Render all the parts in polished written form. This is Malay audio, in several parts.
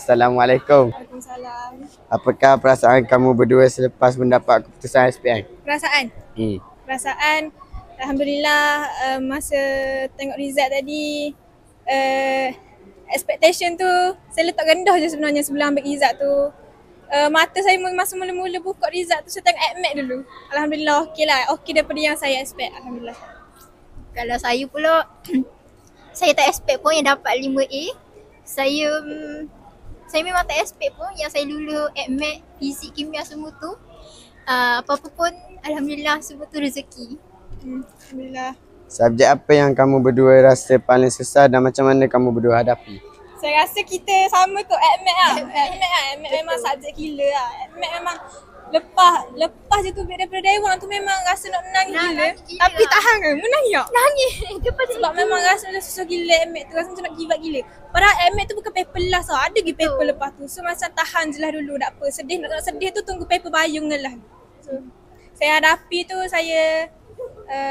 Assalamualaikum. Waalaikumsalam. Apakah perasaan kamu berdua selepas mendapat keputusan SPM? Perasaan? Perasaan, Alhamdulillah, masa tengok result tadi, expectation tu saya letak rendah je sebenarnya sebelum ambil result tu. Mata saya masa mula-mula buka result tu saya tengok admit dulu. Alhamdulillah okey lah, okey daripada yang saya expect. Alhamdulillah. Kalau saya pula, saya tak expect pun yang dapat 5A. Saya memang tak expect pun yang saya lulus admit, fizik, kimia semua tu. Apa-apa pun Alhamdulillah semua tu rezeki. Alhamdulillah. Subjek apa yang kamu berdua rasa paling susah dan macam mana kamu berdua hadapi? Saya rasa kita sama tu, admit lah. Admit memang subjek gila lah. Admit memang lepas je tu daripada dewan tu memang rasa nak menangis gila. Tapi tahan kan, menangis tak? Nangis. Sebab memang rasa susah gila admit tu, rasa macam nak give up gila. Padahal admit tu bukan paper last tau, ada lagi paper lepas tu. So macam tahan je lah dulu, tak apa. Sedih nak sedih tu tunggu paper bayung je lah. So saya hadapi tu, saya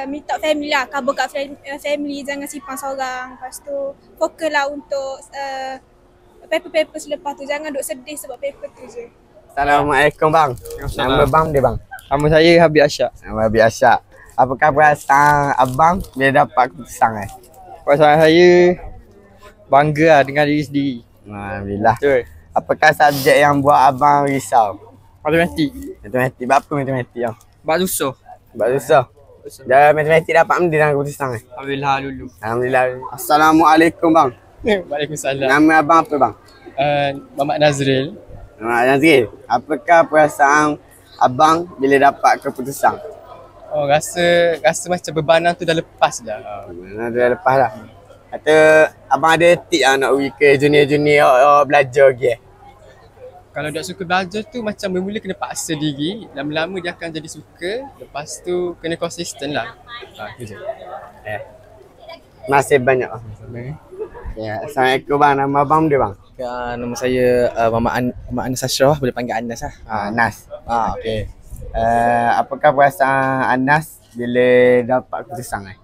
minta family lah, cover kat family, jangan simpan seorang. Lepas tu fokus lah untuk paper-paper selepas tu, jangan duk sedih sebab paper tu je. Assalamualaikum bang. Nama bang dia bang? Nama saya Habib Ashak. Nama Habib Ashak. Apakah perasaan abang bila dapat keputusan Perasaan saya bangga lah dengan diri sendiri. Alhamdulillah. Betul. Apakah subjek yang buat abang risau? Matematik. Matematik. Berapa matematik yang? Sebab susah. Sebab susah. Dah matematik dapat benda dalam keputusan Alhamdulillah dulu. Alhamdulillah. Assalamualaikum bang. Waalaikumsalam. Nama abang apa bang? Muhammad Nazril. Nama Nazril. Apakah perasaan abang bila dapat keputusan? Oh, rasa macam bebanan tu dah lepas dah. Dah lepas dah. Kata abang ada tip lah nak pergi ke junior-junior belajar lagi Kalau tak suka belajar tu macam bermula kena paksa diri. Lama-lama dia akan jadi suka. Lepas tu kena konsisten lah. Itu je. Terima kasih banyak. Ya, Assalamualaikum bang. Nama abang dia bang? Nama saya Muhammad Anas Ashraf, boleh panggil Anas lah. Anas. Okey. Apakah perasaan Anas bila dapat keputusan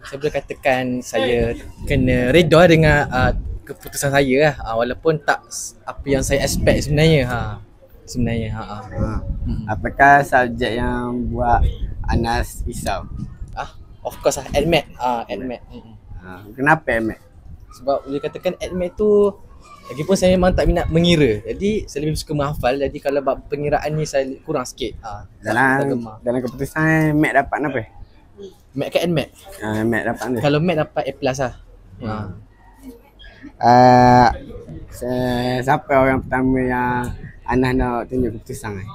Saya boleh katakan saya kena reda dengan keputusan saya lah. Walaupun tak apa yang saya expect sebenarnya. Apakah subjek yang buat Anas risau? Of course lah, admit. Kenapa admit? Sebab boleh katakan admit tu, lagipun saya memang tak minat mengira. Jadi saya lebih suka menghafal. Jadi kalau bab pengiraan ni saya kurang sikit. Dalam keputusan Mac dapat apa? Mac ke admit? Mac dapat apa? Kalau Mac dapat A+ lah. Siapa orang pertama yang Anas nak tunjuk keputusan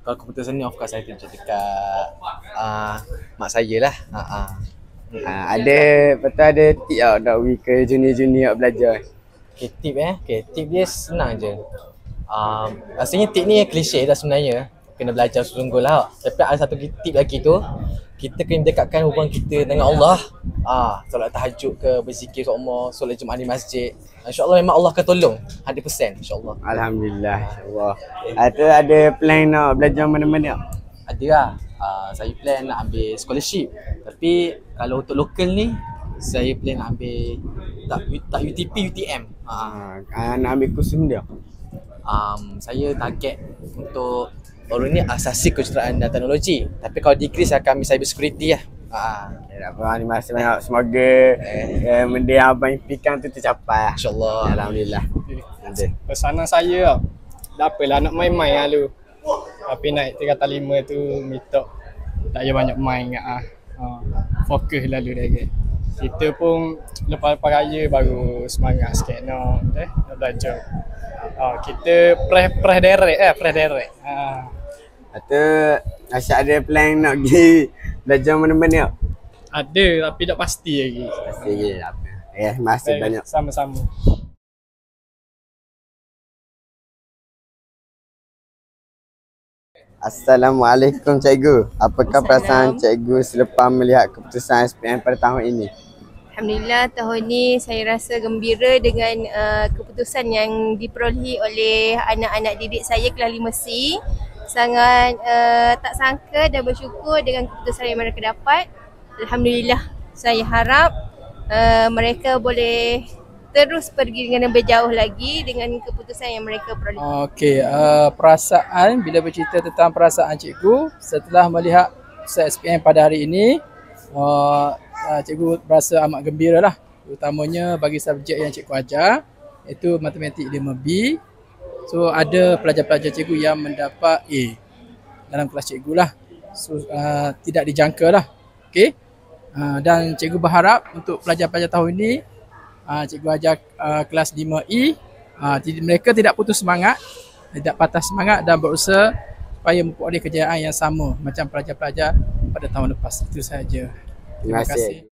Kalau keputusan ni of course saya tunjuk dekat mak saya lah. Ada tip tak nak pergi ke junior-junior belajar? Tip tip dia senang je. Rasanya tip ni klise dah sebenarnya. Kena belajar sungguh lah. Tapi ada satu tip lagi tu, kita kena dekatkan hubungan kita dengan Allah. Solat tahajud ke, berzikir seumpama, solat Jumaat di masjid. InsyaAllah memang Allah akan tolong 100% insyaAllah. Alhamdulillah, insyaAllah. Ada plan nak belajar mana-mana? Ada lah. Saya plan nak ambil scholarship. Tapi kalau untuk lokal ni, saya plan nak ambil tak UTP, UTM. Nak ambil kursus dia? Saya target untuk baru ni asasi kejuruteraan dan teknologi. Tapi kalau degree saya akan ambil cyber security lah. Terima kasih banyak. Semoga benda yang abang impikan tu tercapai. InsyaAllah. Alhamdulillah. Pesanan saya tak apalah nak main-main lah lu. Tapi naik 3 tu minta tak payah banyak main kat fokus lalu dah. Kita pun lepas raya baru semangat sikit nak belajar. Kita press direct. Kata Asyik ada plan nak pergi belajar mana-mana? Ada tapi tak pasti lagi. Pasti lagi apa. Terima kasih banyak. Sama-sama. Assalamualaikum cikgu. Apakah perasaan cikgu selepas melihat keputusan SPM pada tahun ini? Alhamdulillah, tahun ni saya rasa gembira dengan keputusan yang diperolehi oleh anak-anak didik saya kelas 5C. Sangat tak sangka dan bersyukur dengan keputusan yang mereka dapat. Alhamdulillah, saya harap mereka boleh terus pergi dengan lebih jauh lagi dengan keputusan yang mereka peroleh. Okey, perasaan bila bercerita tentang perasaan cikgu setelah melihat SPM pada hari ini, cikgu berasa amat gembira lah, terutamanya bagi subjek yang cikgu ajar iaitu matematik 5B. So ada pelajar-pelajar cikgu yang mendapat A dalam kelas cikgu lah. So tidak dijangka lah. Okey. Dan cikgu berharap untuk pelajar-pelajar tahun ini, cikgu ajar kelas 5E, mereka tidak putus semangat, tidak patah semangat dan berusaha supaya memperoleh kejayaan yang sama macam pelajar-pelajar pada tahun lepas. Itu sahaja. Terima kasih.